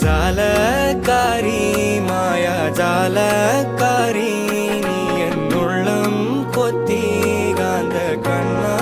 ஜாலக்காரி மாயா ஜாலக்காரி நீ என் உள்ளம் கொத்தி காந்த கண்ணா